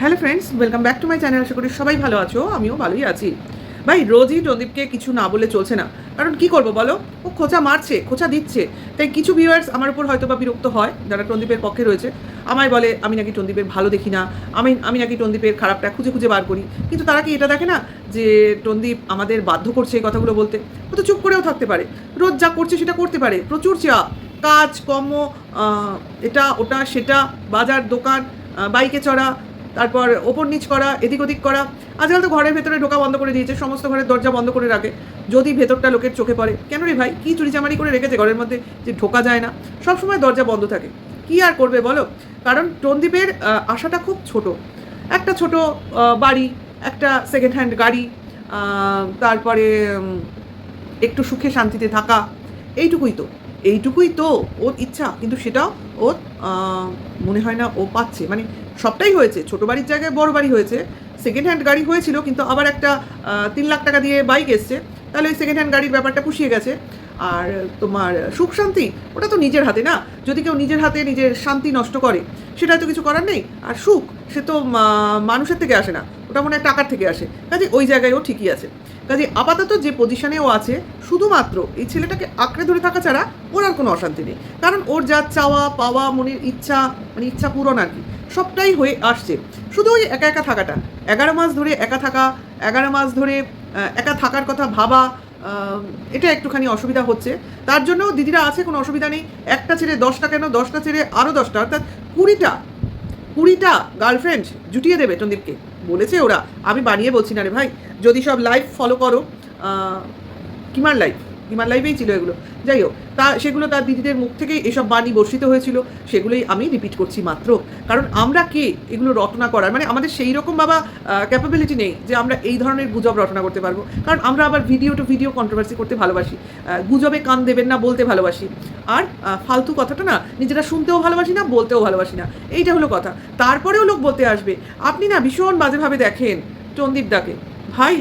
Hello friends, welcome back to my channel. আশা করি সবাই ভালো আছো, আমিও ভালোই আছি। ভাই রোজই টন্দীপকে কিছু না বলে চলছে না, কারণ কি করব বলো, ও খোঁচা মারছে, খোঁচা দিচ্ছে। তাই কিছু ভিউয়ার্স আমার উপর হয়তো বা বিরক্ত হয়, যারা টন্দীপের পক্ষে রয়েছে। আমায় বলে আমি নাকি টন্দীপের ভালো দেখি না, আমি নাকি টন্দীপের খারাপটা খুঁজে খুঁজে বার করি। কিন্তু তারা কি এটা দেখে না যে টন্দীপ আমাদের বাধ্য করছে এই কথাগুলো বলতে? ও তো চুপ করেও থাকতে পারে, রোজ যা করছে সেটা করতে পারে। প্রচুর চাপ, কাজ কর্ম, এটা ওটা সেটা, বাজার দোকান, বাইকে চড়া, তারপর ওপর নিচ করা, এদিক ওদিক করা। আজকাল তো ঘরের ভেতরে ঢোকা বন্ধ করে দিয়েছে, সমস্ত ঘরের দরজা বন্ধ করে রাখে, যদি ভেতরটা লোকের চোখে পড়ে। কেন রে ভাই, কী চুরিচামারি করে রেখেছে ঘরের মধ্যে যে ঢোকা যায় না? সবসময় দরজা বন্ধ থাকে, কী আর করবে বলো? কারণ টন্দীপের আশাটা খুব ছোট, একটা ছোট বাড়ি, একটা সেকেন্ড হ্যান্ড গাড়ি, তারপরে একটু সুখে শান্তিতে থাকা, এইটুকুই তো ওর ইচ্ছা। কিন্তু সেটাও ওর মনে হয় না ও পাচ্ছে। মানে সবটাই হয়েছে, ছোটো বাড়ির জায়গায় বড় বাড়ি হয়েছে, সেকেন্ড হ্যান্ড গাড়ি হয়েছিল, কিন্তু আবার একটা 3 লাখ টাকা দিয়ে বাইক এসছে, তাহলে ওই সেকেন্ড হ্যান্ড গাড়ির ব্যাপারটা পুষিয়ে গেছে। আর তোমার সুখ শান্তি, ওটা তো নিজের হাতে না। যদি কেউ নিজের হাতে নিজের শান্তি নষ্ট করে, সেটা তো কিছু করার নেই। আর সুখ সে তো মানুষের থেকে আসে না, ওটা মনে হয় টাকার থেকে আসে। কাজে ওই জায়গায় ও ঠিকই আছে। কাজে আপাতত যে পজিশনে ও আছে, শুধুমাত্র এই ছেলেটাকে আঁকড়ে ধরে থাকা ছাড়া ওর আর কোনো অশান্তি নেই। কারণ ওর যা চাওয়া পাওয়া, মনের ইচ্ছা, মানে ইচ্ছা পূরণ আর কি, সবটাই হয়ে আসছে। শুধু ওই একা একা থাকাটা, 11 মাস ধরে একা থাকা, 11 মাস ধরে একা থাকার কথা ভাবা, এটা একটুখানি অসুবিধা হচ্ছে। তার জন্য দিদিরা আছে, কোনো অসুবিধা নেই। একটা ছেড়ে 10টা কেন, 10টা ছেড়ে আরও 10টা, অর্থাৎ 20টা গার্লফ্রেন্ড জুটিয়ে দেবে টন্দীপকে, বলেছে ওরা। আমি বানিয়ে বলছি না রে ভাই। যদি সব লাইভ ফলো করো, কিমার লাইভেই ছিল এগুলো, যাই হোক, সেগুলো তার দিদিদের মুখ থেকেই এসব বাণী বর্ষিত হয়েছিল, সেগুলোই আমি রিপিট করছি মাত্র। কারণ আমরা কে এগুলো রটনা করার? মানে আমাদের সেই রকম বাবা ক্যাপাবিলিটি নেই যে আমরা এই ধরনের গুজব রটনা করতে পারবো। কারণ আমরা আবার ভিডিও টু ভিডিও কন্ট্রোভার্সি করতে ভালোবাসি, গুজবে কান দেবেন না বলতে ভালোবাসি, আর ফালতু কথাটা না নিজেরা শুনতেও ভালোবাসি না, বলতেও ভালোবাসি না। এইটা হলো কথা। তারপরেও লোক বলতে আসবে, আপনি না ভীষণ বাজেভাবে দেখেন টন্দীপদাকে। ভাই,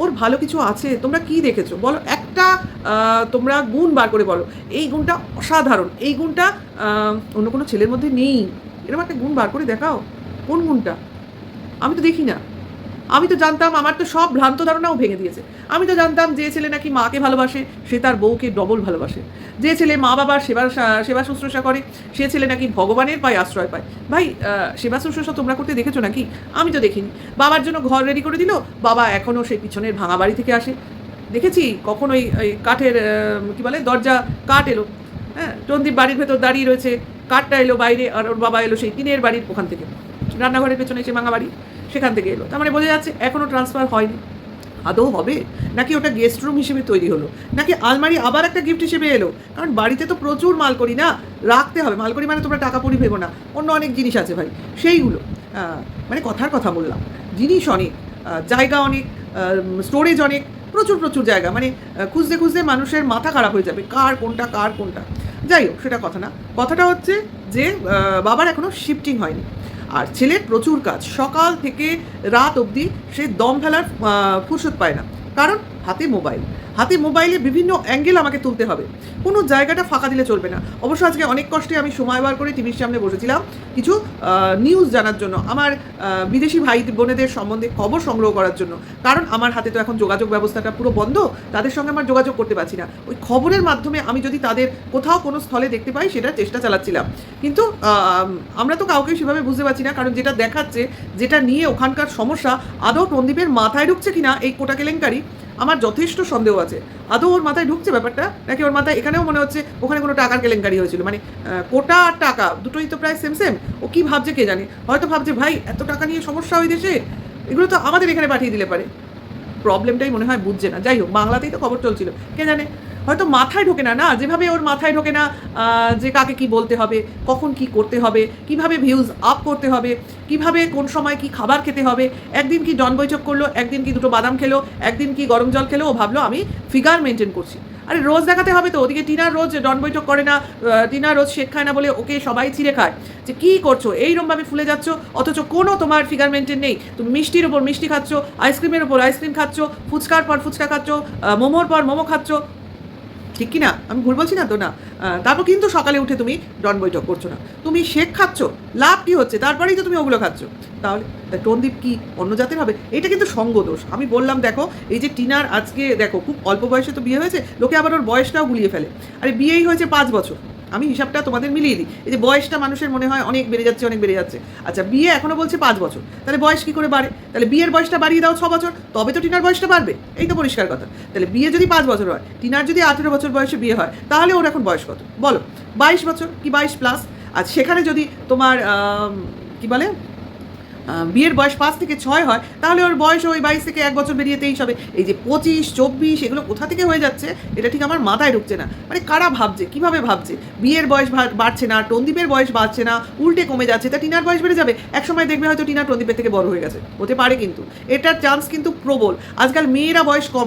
ওর ভালো কিছু আছে, তোমরা কি দেখেছো বলো? একটা তোমরা গুণ বার করে বলো, এই গুণটা অসাধারণ, এই গুণটা অন্য কোনো ছেলের মধ্যে নেই, এরকম একটা গুণ বার করে দেখাও। কোন গুণটা? আমি তো দেখি না। আমি তো জানতাম, আমার তো সব ভ্রান্ত ধারণাও ভেঙে দিয়েছে। আমি তো জানতাম যে ছেলে নাকি মাকে ভালোবাসে, সে তার বউকে ডবল ভালোবাসে। যে ছেলে মা বাবার সেবা শুশ্রূষা করে, সে ছেলে নাকি ভগবানের পায়ে আশ্রয় পায়। ভাই, সেবা শুশ্রূষা তোমরা করতে দেখেছো নাকি? আমি তো দেখিনি। বাবার জন্য ঘর রেডি করে দিল, বাবা এখনও সেই পিছনের ভাঙা বাড়ি থেকে আসে। দেখেছি কখন ওই কাঠের কী বলে, দরজা কাঠ এলো, হ্যাঁ, টন্দীপ বাড়ির ভেতর দাঁড়িয়ে রয়েছে, কাঠটা এলো বাইরে, আর ওর বাবা এলো সেই টিনের বাড়ির ওখান থেকে, রান্নাঘরের পেছনে সে ভাঙা বাড়ি, সেখান থেকে এলো। তার মানে বোঝা যাচ্ছে এখনও ট্রান্সফার হয়নি। আদৌ হবে? নাকি ওটা গেস্ট রুম হিসেবে তৈরি হলো, নাকি আলমারি আবার একটা গিফট হিসেবে এলো? কারণ বাড়িতে তো প্রচুর মাল করি না, রাখতে হবে। মাল করি মানে তোমরা টাকা পড়ি ভেবো না, অন্য অনেক জিনিস আছে ভাই, সেইগুলো মানে কথার কথা বললাম। জিনিস অনেক, জায়গা অনেক, স্টোরেজ অনেক, প্রচুর জায়গা। মানে খুঁজতে খুঁজতে মানুষের মাথা খারাপ হয়ে যাবে, কার কোনটা। যাই হোক, সেটা কথা না। কথাটা হচ্ছে যে বাবার এখনও শিফটিং হয়নি, আর ছেলের প্রচুর কাজ, সকাল থেকে রাত অবধি সে দম ফেলার ফুরসত পায় না। কারণ হাতে মোবাইলে বিভিন্ন অ্যাঙ্গেল আমাকে তুলতে হবে, কোনো জায়গাটা ফাঁকা দিলে চলবে না। অবশ্য আজকে অনেক কষ্টে আমি সময় বার করে টিভির সামনে বসেছিলাম কিছু নিউজ জানার জন্য, আমার বিদেশি ভাই বোনেদের সম্বন্ধে খবর সংগ্রহ করার জন্য। কারণ আমার হাতে তো এখন যোগাযোগ ব্যবস্থাটা পুরো বন্ধ, তাদের সঙ্গে আমার যোগাযোগ করতে পারছি না। ওই খবরের মাধ্যমে আমি যদি তাদের কোথাও কোনো স্থলে দেখতে পাই, সেটার চেষ্টা চালাচ্ছিলাম। কিন্তু আমরা তো কাউকে সেভাবে বুঝতে পারছি না, কারণ যেটা দেখাচ্ছে, যেটা নিয়ে ওখানকার সমস্যা, আদৌ টন্দীপের মাথায় ঢুকছে কিনা এই কোটা কেলেঙ্কারি, আমার যথেষ্ট সন্দেহ আছে। আদৌ ওর মাথায় ঢুকছে ব্যাপারটা, নাকি ওর মাথায় এখানেও মনে হচ্ছে ওখানে কোনো টাকার কেলেঙ্কারি হয়েছিল। মানে কোটা আর টাকা দুটোই তো প্রায় সেম। ও কী ভাবছে কে জানে? হয়তো ভাবছে ভাই এত টাকা নিয়ে সমস্যা ওই দেশে, এগুলো তো আমাদের এখানে পাঠিয়ে দিলে পারে। প্রবলেমটাই মনে হয় বুঝছে না। যাই হোক, বাংলাতেই তো খবর চলছিল, কে জানে, হয়তো মাথায় ঢোকে না, যেভাবে ওর মাথায় ঢোকে না যে কাকে কি বলতে হবে, কখন কি করতে হবে, কিভাবে ভিউজ আপ করতে হবে, কিভাবে কোন সময় কি খাবার খেতে হবে। একদিন কি ডন বৈঠক করলো, একদিন কি 2টো বাদাম খেলো, একদিন কি গরম জল খেলো, ও ভাবলো আমি ফিগার মেনটেন করছি। আরে রোজ দেখাতে হবে তো? ওদিকে টিনা রোজ ডন বৈঠক করে না, টিনা রোজ শেক খায় না বলে ওকে সবাই চিড়ে খায় যে কী করছো, এইরকমভাবে ফুলে যাচ্ছ, অথচ কোনো তোমার ফিগার মেনটেন নেই। তুমি মিষ্টির ওপর মিষ্টি খাচ্ছ, আইসক্রিমের ওপর আইসক্রিম খাচ্ছ, ফুচকার পর ফুচকা খাচ্ছ, মোমোর পর মোমো খাচ্ছ। ঠিক কি না? আমি ভুল বলছি না তো? না। তারপর কিন্তু সকালে উঠে তুমি ডন বৈঠক করছো না। তুমি শেক খাচ্ছ, লাভ কি হচ্ছে? তারপরেই তো তুমি ওগুলো খাচ্ছ। তাহলে টোনদীপ কি অন্য জাতের হবে? এটা কিন্তু সঙ্গদোষ। আমি বললাম দেখো, এই যে টিনার আজকে দেখো খুব অল্প বয়সে তো বিয়ে হয়েছে, লোকে আবার ওর বয়সটাও গুলিয়ে ফেলে। আরে বিয়েই হয়েছে 5 বছর। আমি হিসাবটা তোমাদের মিলিয়ে দিই। এই যে বয়সটা মানুষের মনে হয় অনেক বেড়ে যাচ্ছে, অনেক বেড়ে যাচ্ছে। আচ্ছা বিয়ে এখনো বলছে 5 বছর। তাহলে বয়স কি করে বাড়ে? তাহলে বিয়ের বয়সটা বাড়িয়ে দাও 6 বছর, তবে তো টিনার বয়সটা বাড়বে। এই তো পরিষ্কার কথা। তাহলে বিয়ে যদি 5 বছর হয়, টিনার যদি 18 বছর বয়সে বিয়ে হয়, তাহলে ওর এখন বয়স কত? বলো। 22 বছর কি 22 প্লাস। আর সেখানে যদি তোমার কি বলে বিয়ের বয়স 5 থেকে 6 হয়, তাহলে ওর বয়স ওই 22 থেকে 1 বছর বেরিয়ে 23 হবে। এই যে 25, 24 এগুলো কোথা থেকে হয়ে যাচ্ছে এটা ঠিক আমার মাথায় ঢুকছে না। মানে কারা ভাবছে, কিভাবে ভাবছে? বিয়ের বয়স বাড়ছে না, টনদীপের বয়স বাড়ছে না, উল্টে কমে যাচ্ছে, তা টিনার বয়স বেড়ে যাবে। একসময় দেখবে হয়তো টিনা টনদীপের থেকে বড় হয়ে গেছে, হতে পারে কিন্তু। এটার চান্স কিন্তু প্রবল। আজকাল মেয়েরা বয়স কম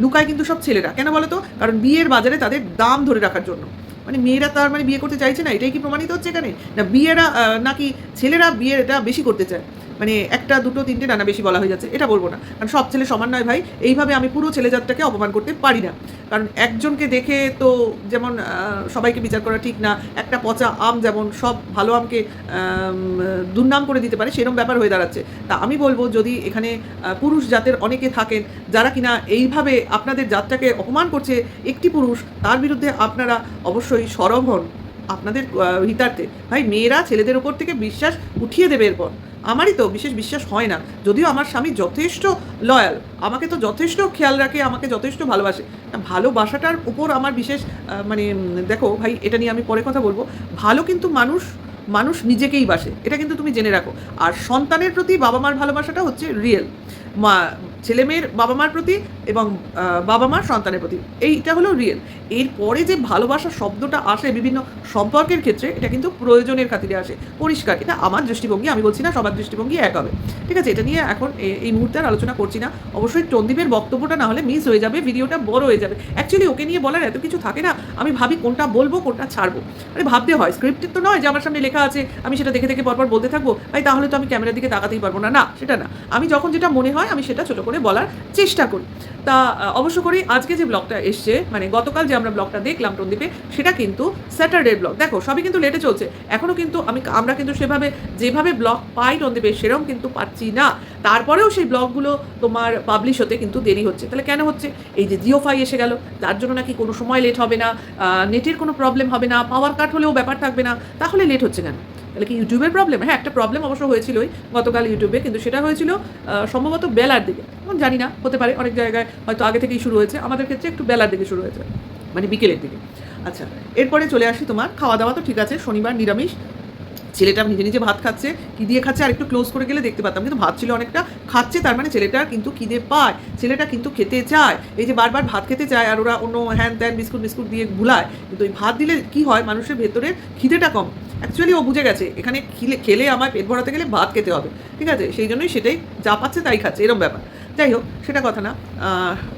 লুকায় কিন্তু সব ছেলেরা। কেন বলো তো? কারণ বিয়ের বাজারে তাদের দাম ধরে রাখার জন্য। মানে মেয়েরা তার মানে বিয়ে করতে চাইছে না, এটাই কি প্রমাণিত হচ্ছে এখানে? না বিয়েরা নাকি ছেলেরা বিয়েটা বেশি করতে চায়? মানে 1টা 2টো 3টে নানা বেশি বলা হয়ে যাচ্ছে, এটা বলবো না, কারণ সব ছেলে সমান নয় ভাই। এইভাবে আমি পুরো ছেলেজাতটাকে অপমান করতে পারি না, কারণ একজনকে দেখে তো যেমন সবাইকে বিচার করা ঠিক না। একটা পচা আম যেমন সব ভালো আমকে দুর্নাম করে দিতে পারে, সেরকম ব্যাপার হয়ে দাঁড়াচ্ছে। তা আমি বলবো, যদি এখানে পুরুষ জাতের অনেকে থাকেন যারা কিনা এইভাবে আপনাদের জাতটাকে অপমান করছে, একটি পুরুষ, তার বিরুদ্ধে আপনারা অবশ্যই সরব হন আপনাদের হিতার্থে। ভাই মেয়েরা ছেলেদের ওপর থেকে বিশ্বাস উঠিয়ে দেবে এরপর। আমারই তো বিশেষ বিশ্বাস হয় না, যদিও আমার স্বামী যথেষ্ট লয়াল, আমাকে তো যথেষ্ট খেয়াল রাখে, আমাকে যথেষ্ট ভালোবাসে। ভালোবাসাটার উপর আমার বিশেষ মানে দেখো ভাই, এটা নিয়ে আমি পরে কথা বলবো। ভালো কিন্তু মানুষ নিজেকেই বাসে, এটা কিন্তু তুমি জেনে রাখো। আর সন্তানের প্রতি বাবা মার ভালোবাসাটা হচ্ছে রিয়েল। ছেলে মেয়ের বাবা মার প্রতি এবং বাবা মার সন্তানের প্রতি, এইটা হলো রিয়েল। এরপরে যে ভালোবাসা শব্দটা আসে বিভিন্ন সম্পর্কের ক্ষেত্রে, এটা কিন্তু প্রয়োজনের খাতিরে আসে, পরিষ্কার। এটা আমার দৃষ্টিভঙ্গি, আমি বলছি না সবার দৃষ্টিভঙ্গি এক হবে, ঠিক আছে? এটা নিয়ে এখন এই মুহূর্তে আর আলোচনা করছি না। অবশ্যই টনদীপের বক্তব্যটা না হলে মিস হয়ে যাবে, ভিডিওটা বড় হয়ে যাবে। অ্যাকচুয়ালি ওকে নিয়ে বলার এত কিছু থাকে না, আমি ভাবি কোনটা বলবো কোনটা ছাড়বো। আরে ভাবতে হয়, স্ক্রিপ্টের তো নয় যে আমার সামনে লেখা আছে আমি সেটা দেখে দেখে পরপর বলতে থাকবো, ভাই তাহলে তো আমি ক্যামেরার দিকে তাকাতেই পারবো না। না, সেটা না, আমি যখন যেটা মনে হয় আমি সেটা ছোটো করে বলার চেষ্টা করি। তা অবশ্য করি আজকে যে ব্লগটা এসছে, মানে গতকাল যে আমরা ব্লগটা দেখলাম টনদীপে, সেটা কিন্তু স্যাটারডে ব্লগ। দেখো সবই কিন্তু লেটে চলছে এখনও, কিন্তু আমরা কিন্তু যেভাবে ব্লগ পাই টনদীপে সেরকম কিন্তু পাচ্ছি না। তারপরেও সেই ব্লগগুলো তোমার পাবলিশ হতে কিন্তু দেরি হচ্ছে। তাহলে কেন হচ্ছে? এই যে জিওফাই এসে গেল, তার জন্য নাকি কোনো সময় লেট হবে না, নেটের কোনো প্রবলেম হবে না, পাওয়ার কাট হলেও ব্যাপার থাকবে না, তাহলে লেট হচ্ছে কেন? তাহলে কি ইউটিউবের প্রবলেম? হ্যাঁ, একটা প্রবলেম অবশ্য হয়েছিলই গতকাল ইউটিউবে, কিন্তু সেটা হয়েছিল সম্ভবত বেলার দিকে। এখন জানি না, হতে পারে অনেক জায়গায় হয়তো আগে থেকেই শুরু হয়েছে, আমাদের ক্ষেত্রে একটু বেলার দিকে শুরু হয়েছে, মানে বিকেলের দিকে। আচ্ছা, এরপরে চলে আসি তোমার খাওয়া দাওয়া। তো ঠিক আছে, শনিবার নিরামিষ। ছেলেটা নিজে নিজে ভাত খাচ্ছে, কী দিয়ে খাচ্ছে আর একটু ক্লোজ করে গেলে দেখতে পারতাম, কিন্তু ভাত ছিল অনেকটা, খাচ্ছে, তার মানে ছেলেটার কিন্তু খিদে পায়, ছেলেটা কিন্তু খেতে চায়। এই যে বারবার ভাত খেতে চায় আর ওরা অন্য হ্যান ত্যান বিস্কুট দিয়ে ভুলায়, কিন্তু ওই ভাত দিলে কি হয়, মানুষের ভেতরের খিদেটা কম। অ্যাকচুয়ালি ও বুঝে গেছে এখানে খেলে আমার পেট ভরাতে গেলে ভাত খেতে হবে, ঠিক আছে? সেই জন্যই সেটাই যা পাচ্ছে তাই খাচ্ছে, এরকম ব্যাপার। যাই হোক, সেটা কথা না।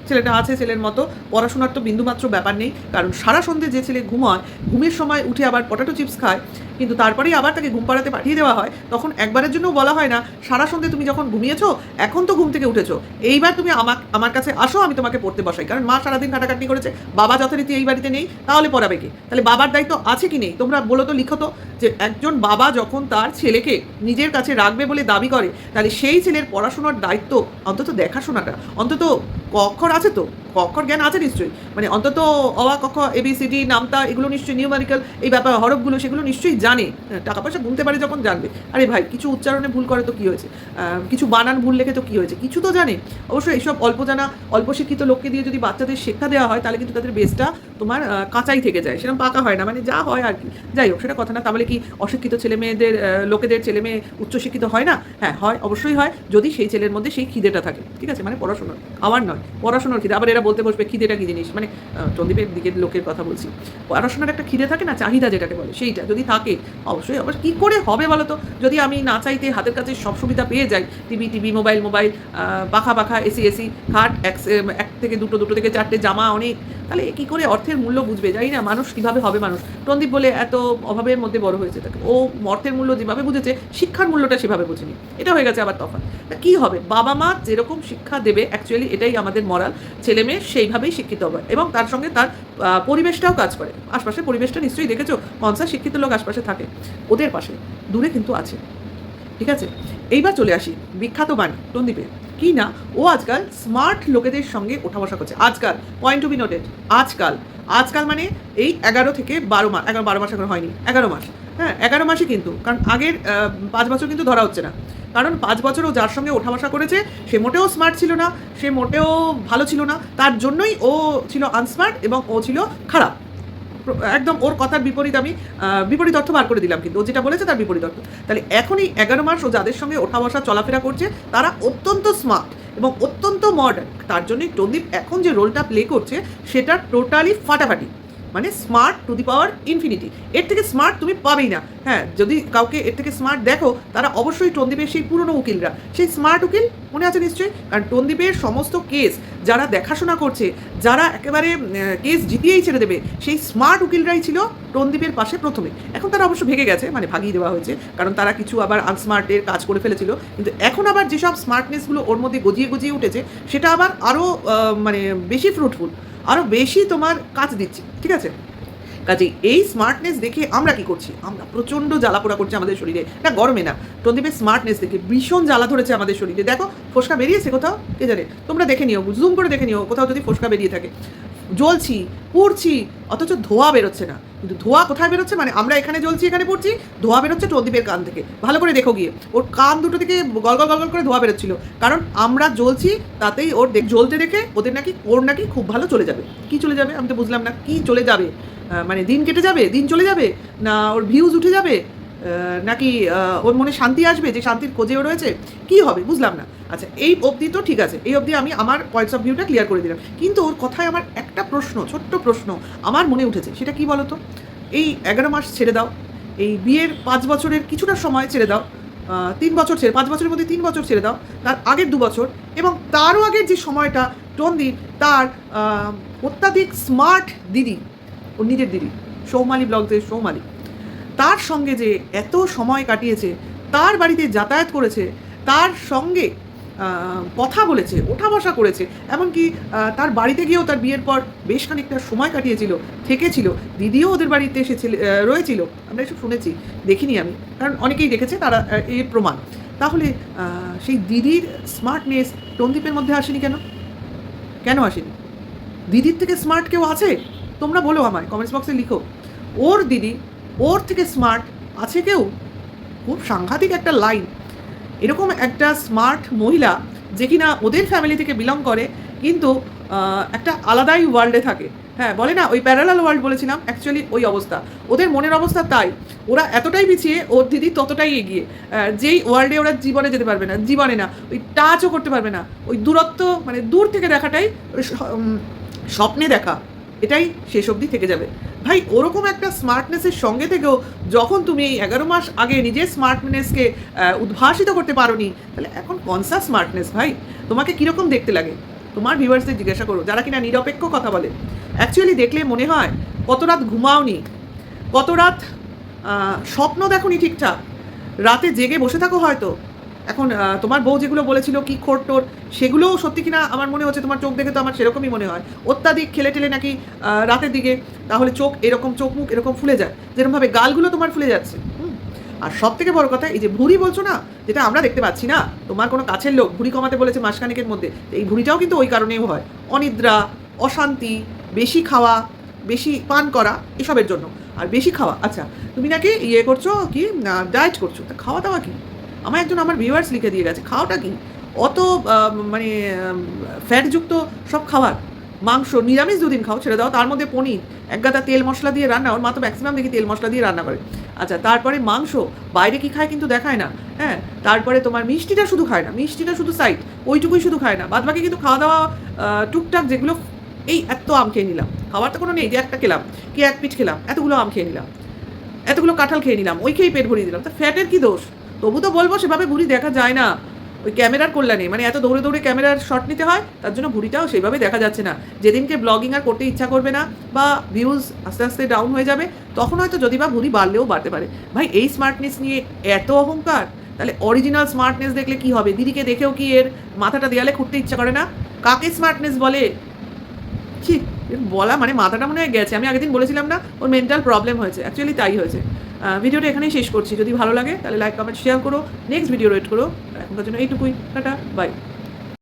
ছেলেটা আছে ছেলের মতো, পড়াশোনার তো বিন্দুমাত্র ব্যাপার নেই, কারণ সারা সন্ধে যে ছেলে ঘুমায়, ঘুমের সময় উঠে আবার পটাটো চিপস খায়, কিন্তু তারপরেই আবার তাকে ঘুম পাড়াতে পাঠিয়ে দেওয়া হয়, তখন একবারের জন্য বলা হয় না সারা সন্ধে তুমি যখন ঘুমিয়েছো, এখন তো ঘুম থেকে উঠেছো, এইবার তুমি আমার কাছে আসো, আমি তোমাকে পড়তে বসাই। কারণ মা সারাদিন খাটাখাটনি করেছে, বাবা যথারীতি এই বাড়িতে নেই, তাহলে পড়াবে কি? তাহলে বাবার দায়িত্ব আছে কি নেই? তোমরা বলো তো, লিখো তো, যে একজন বাবা যখন তার ছেলেকে নিজের কাছে রাখবে বলে দাবি করে, তাহলে সেই ছেলের পড়াশোনার দায়িত্ব অন্তত দেখাশোনাটা, অন্তত ক অক্ষর আছে তো, ক অক্ষর জ্ঞান আছে নিশ্চয়ই, মানে অন্তত অ আ ক খ ABCD নামতা এগুলো নিশ্চয়ই, নিউমেরিক্যাল এই ব্যাপার হরফগুলো সেগুলো নিশ্চয়ই জানে। টাকা পয়সা গুনতে পারে যখন জানবে। আরে ভাই, কিছু উচ্চারণে ভুল করে তো কী হয়েছে, কিছু বানান ভুল লেখে তো কী হয়েছে, কিছু তো জানে। অবশ্যই এইসব অল্প জানা অল্প শিক্ষিত লোককে দিয়ে যদি বাচ্চাদের শিক্ষা দেওয়া হয়, তাহলে কিন্তু তাদের বেসটা তোমার কাঁচাই থেকে যায়, সেরকম পাকা হয় না, মানে যা হয় আর কি। যাই হোক, সেটা কথা না। তাহলে কি অশিক্ষিত ছেলে মেয়েদের লোকেদের ছেলে মেয়ে উচ্চশিক্ষিত হয় না? হ্যাঁ হয়, অবশ্যই হয়, যদি সেই ছেলের মধ্যে সেই খিদেটা থাকে, ঠিক আছে? মানে পড়াশোনার, আমার নয়, পড়াশোনার খিদে। আবার এরা বলতে বসবে খিদেটা কী জিনিস, মানে টনদীপের দিকের লোকের কথা বলছি। পড়াশোনার একটা খিদে থাকে না, চাহিদা যেটাকে বলে, সেইটা যদি থাকে, অবশ্যই আবার কী করে হবে বলো তো? যদি আমি না চাইতে হাতের কাছে সব সুবিধা পেয়ে যাই, টিভি মোবাইল, পাখা এসি খাট, এক থেকে দুটো থেকে চারটে জামা, অনেক তাহলে কী করে অর্থের মূল্য বুঝবে? জানি না মানুষ কীভাবে হবে মানুষ। টনদীপ বলে এত অভাবের মধ্যে বড় হয়েছে, তাকে ও অর্থের মূল্য যেভাবে বুঝেছে শিক্ষার মূল্যটা সেভাবে বুঝেনি। এটা হয়ে গেছে আবার তফাৎ। তা কী হবে? বাবা মা যেরকম শিক্ষা দেবে, অ্যাকচুয়ালি এটাই আমাদের মরাল, ছেলে মেয়ে সেইভাবেই শিক্ষিত হবে এবং তার সঙ্গে তার পরিবেশটাও কাজ করে। আশপাশের পরিবেশটা নিশ্চয়ই দেখেছো, কনসা শিক্ষিত লোক আশপাশে থাকে, ওদের পাশে দূরে কিন্তু আছে। ঠিক আছে, এইবার চলে আসি বিখ্যাত বাণী টনদীপের। কি না, ও আজকাল স্মার্ট লোকেদের সঙ্গে ওঠা বসা করছে। আজকাল, পয়েন্ট টু বি নোটেড, আজকাল মানে এই 11 থেকে 12 মাস, 12 মাস এখন হয়নি, 11 মাস। হ্যাঁ, 11 মাসই কিন্তু, কারণ আগের 5 বছর কিন্তু ধরা হচ্ছে না। কারণ 5 বছর ও যার সঙ্গে ওঠা বসা করেছে সে মোটেও স্মার্ট ছিল না, সে মোটেও ভালো ছিল না, তার জন্যই ও ছিল আনস্মার্ট এবং ও ছিল খারাপ। একদম ওর কথার বিপরীত আমি বিপরীত অর্থ বার করে দিলাম, কিন্তু ও যেটা বলেছে তার বিপরীত অর্থ। তাহলে এখন এই 11 মাস ও যাদের সঙ্গে ওঠা বসা চলাফেরা করছে তারা অত্যন্ত স্মার্ট এবং অত্যন্ত মডার্ন। তার জন্যই টনদীপ এখন যে রোলটা প্লে করছে সেটা টোটালি ফাটাফাটি, মানে smart to the power infinity. এর থেকে স্মার্ট তুমি পাবেই না। হ্যাঁ, যদি কাউকে এর থেকে স্মার্ট দেখো, তারা অবশ্যই টনদীপের সেই পুরনো উকিলরা, সেই স্মার্ট উকিল মনে আছে নিশ্চয়ই। কারণ টনদীপের সমস্ত কেস যারা দেখাশোনা করছে, যারা একেবারে কেস জিতিয়েই ছেড়ে দেবে, সেই স্মার্ট উকিলরাই ছিল টনদীপের পাশে প্রথমে। এখন তারা অবশ্য ভেঙে গেছে, মানে ভাগিয়ে দেওয়া হয়েছে, কারণ তারা কিছু আবার আনস্মার্টের কাজ করে ফেলেছিল। কিন্তু এখন আবার যেসব স্মার্টনেসগুলো ওর মধ্যে গজিয়ে উঠেছে, সেটা আবার আরও মানে বেশি ফ্রুটফুল, আরও বেশি তোমার কাজ দিচ্ছে। ঠিক আছে, কাজেই এই স্মার্টনেস দেখে আমরা কি করছি? আমরা প্রচণ্ড জ্বালাপোড়া করছে আমাদের শরীরে, না গরমে না, টনদীপের স্মার্টনেস দেখে ভীষণ জ্বালা ধরেছে আমাদের শরীরে। দেখো, ফোসকা বেরিয়েছে কোথাও, কে জানে, তোমরা দেখে নিও, জুম করে দেখে নিও কোথাও যদি ফোসকা বেরিয়ে থাকে। জ্বলছি, পুড়ছি, অথচ ধোঁয়া বেরোচ্ছে না। কিন্তু ধোঁয়া কোথায় বেরোচ্ছে? মানে আমরা এখানে জ্বলছি, এখানে পড়ছি, ধোঁয়া বেরোচ্ছে টনদীপের কান থেকে। ভালো করে দেখো গিয়ে, ওর কান দুটো থেকে গলগল গলগল করে ধোঁয়া বেরোচ্ছিল, কারণ আমরা জ্বলছি, তাতেই ওর জ্বলতে দেখে ওর নাকি খুব ভালো চলে যাবে। কি চলে যাবে? আমি তো বুঝলাম না কি চলে যাবে। মানে দিন কেটে যাবে, দিন চলে যাবে, না ওর ভিউজ উঠে যাবে, নাকি ওর মনে শান্তি আসবে, যে শান্তির খোঁজেও রয়েছে, কি হবে বুঝলাম না। আচ্ছা, এই অবধি তো ঠিক আছে, এই অবধি আমি আমার পয়েন্টস অফ ভিউটা ক্লিয়ার করে দিলাম। কিন্তু ওর কথায় আমার একটা প্রশ্ন, ছোট্ট প্রশ্ন আমার মনে উঠেছে, সেটা কি বলো তো? এই 11 মাস ছেড়ে দাও, এই বিয়ের 5 বছরের কিছুটা সময় ছেড়ে দাও, 3 বছর ছেড়ে, 5 বছরের মধ্যে 3 বছর ছেড়ে দাও, তার আগের 2 বছর এবং তারও আগের যে সময়টা টনদীপ তার অত্যাধিক স্মার্ট দিদি, ওর নিজের দিদি সৌমালি ব্লগদের সৌমালি, তার সঙ্গে যে এত সময় কাটিয়েছে, তার বাড়িতে যাতায়াত করেছে, তার সঙ্গে কথা বলেছে, ওঠা বসা করেছে, এমনকি তার বাড়িতে গিয়েও তার বিয়ের পর বেশ খানিকটা সময় কাটিয়েছিল, থেকেছিল, দিদিও ওদের বাড়িতে এসেছিল, রয়েছিল, আমরা এসব শুনেছি, দেখিনি আমি, কারণ অনেকেই দেখেছে, তারা এর প্রমাণ। তাহলে সেই দিদির স্মার্টনেস টনদীপের মধ্যে আসেনি কেন? কেন আসেনি? দিদির থেকে স্মার্ট কেউ আছে? তোমরা বলো আমায়, কমেন্টস বক্সে লিখো। ওর দিদি, ওর থেকে স্মার্ট আছে কেউ? খুব সাংঘাতিক একটা লাইন। এরকম একটা স্মার্ট মহিলা যে কিনা ওদের ফ্যামিলি থেকে বিলং করে, কিন্তু একটা আলাদাই ওয়ার্ল্ডে থাকে। হ্যাঁ, বলে না ওই প্যারালাল ওয়ার্ল্ড বলেছিলাম, অ্যাকচুয়ালি ওই অবস্থা ওদের মনের অবস্থা। তাই ওরা এতটাই পিছিয়ে, ওর দিদি ততটাই এগিয়ে। যেই ওয়ার্ল্ডে ওরা জীবনে যেতে পারবে না, জীবনে না, ওই টাচও করতে পারবে না, ওই দূরত্ব, মানে দূর থেকে দেখাটাই, স্বপ্নে দেখা, এটাই শেষ অবধি থেকে যাবে। ভাই, ওরকম একটা স্মার্টনেসের সঙ্গে থেকেও যখন তুমি এই 11 মাস আগে নিজের স্মার্টনেসকে উদ্ভাসিত করতে পারোনি, তাহলে এখন কনসা স্মার্টনেস ভাই? তোমাকে কীরকম দেখতে লাগে? তোমার ভিউয়ার্সদের জিজ্ঞাসা করো, যারা কিনা নিরপেক্ষ কথা বলে। অ্যাকচুয়ালি দেখলে মনে হয় কত রাত ঘুমাওনি, কত রাত স্বপ্ন দেখোনি ঠিকঠাক, রাতে জেগে বসে থাকো হয়তো। এখন তোমার বউ যেগুলো বলেছিল কি খোরটোর, সেগুলোও সত্যি কিনা আমার মনে হচ্ছে, তোমার চোখ দেখে তো আমার সেরকমই মনে হয়। অত্যাধিক খেলে টেলে নাকি রাতের দিকে তাহলে চোখ এরকম, চোখ মুখ এরকম ফুলে যায়, যেরকমভাবে গালগুলো তোমার ফুলে যাচ্ছে। আর সব থেকে বড় কথা, এই যে ভুঁড়ি বলছো না, যেটা আমরা দেখতে পাচ্ছি না, তোমার কোনো কাছের লোক ভুঁড়ি কমাতে বলেছে মাসখানেকের মধ্যে, এই ভুঁড়িটাও কিন্তু ওই কারণেও হয়, অনিদ্রা, অশান্তি, বেশি খাওয়া, বেশি পান করা, এসবের জন্য। আর বেশি খাওয়া, আচ্ছা তুমি নাকি ইয়ে করছো, কি ডায়েট করছো, তা খাওয়া দাওয়া কি? আমার ভিউয়ার্স লিখে দিয়ে গেছে, খাওয়াটা কি? অত মানে ফ্যাটযুক্ত সব খাবার, মাংস নিরামিষ 2 দিন খাও, ছেড়ে দাও, তার মধ্যে পনির, একগাদা তেল মশলা দিয়ে রান্না, ওর মা তো ম্যাক্সিমাম দেখি তেল মশলা দিয়ে রান্না করে। আচ্ছা, তারপরে মাংস, বাইরে কি খায় কিন্তু দেখায় না। হ্যাঁ, তারপরে তোমার মিষ্টিটা শুধু খায় না, মিষ্টিটা শুধু সাইড, ওইটুকুই শুধু খায় না, বাদ বাকি কিন্তু খাওয়া দাওয়া টুকটাক যেগুলো, এই এত আম খেয়ে নিলাম, খাওয়ার তো কোনো নেই, যে একটা খেলাম কি 1 পিঠ খেলাম, এতগুলো আম খেয়ে নিলাম, এতগুলো কাঁঠাল খেয়ে নিলাম, ওই খেয়েই পেট ভরিয়ে দিলাম, তা ফ্যাটের কি দোষ? তবু তো বলবো সেভাবে ভুঁড়ি দেখা যায় না। ওই ক্যামেরার কল্যাণে, মানে এত দৌড়ে দৌড়ে ক্যামেরার শট নিতে হয়, তার জন্য ভুঁড়িটাও সেইভাবে দেখা যাচ্ছে না। যেদিনকে ব্লগিং আর করতে ইচ্ছা করবে না বা ভিউজ আস্তে আস্তে ডাউন হয়ে যাবে, তখন হয়তো যদি বা ভুঁড়ি বাড়লেও বাড়তে পারে। ভাই এই স্মার্টনেস নিয়ে এত অহংকার, তাহলে অরিজিনাল স্মার্টনেস দেখলে কি হবে? দিদিকে দেখেও কি এর মাথাটা দেয়ালে খুঁড়তে ইচ্ছা করে না? কাকে স্মার্টনেস বলে? ছি! এর বলা মানে মাথাটা মনে হয় গেছে। আমি আগের দিন বলেছিলাম না ওর মেন্টাল প্রবলেম হয়েছে, অ্যাকচুয়ালি তাই হয়েছে। ভিডিওটা এখানেই শেষ করছি। যদি ভালো লাগে তাহলে লাইক, কমেন্ট, শেয়ার করো। নেক্সট ভিডিও ওয়েট করো। এখনকার জন্য এইটুকুই। Tata, by.